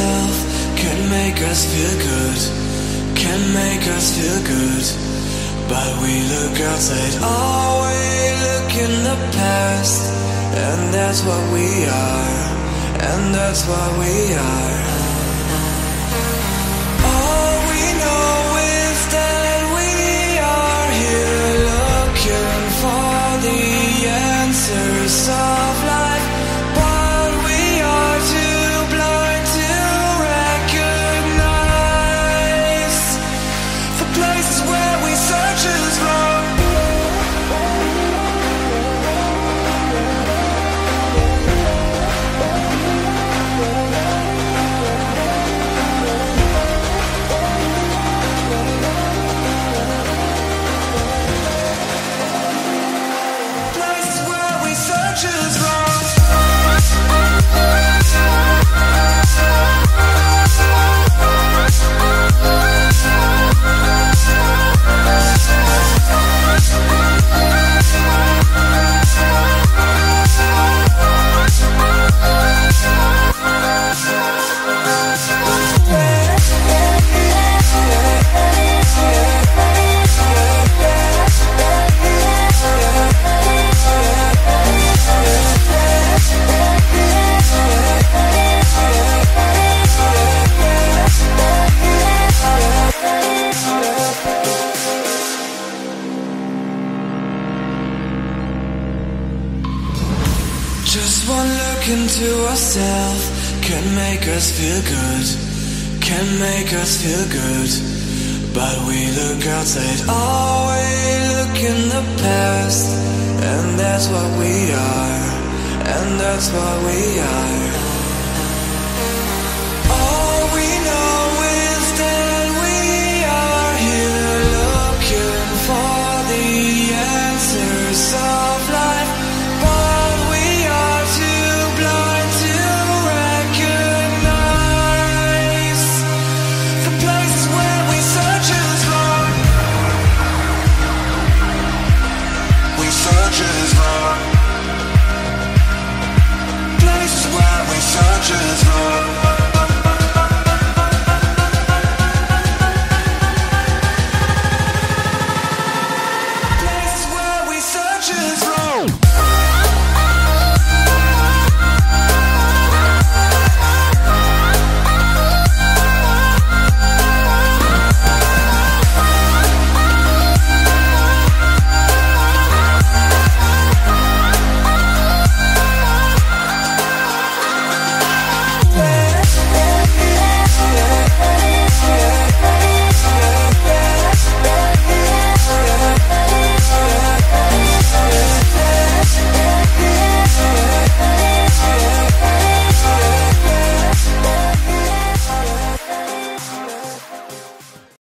ourselves can make us feel good, can make us feel good. But we look outside, oh, we look in the past, and that's what we are, and that's what we are. All we know is that we are here looking for the answers of life, but we are too blind to recognize the places where we search is wrong. Places where we search is wrong. Just one look into ourselves can make us feel good, can make us feel good. But we look outside, oh, we look in the past, and that's what we are, and that's what we are.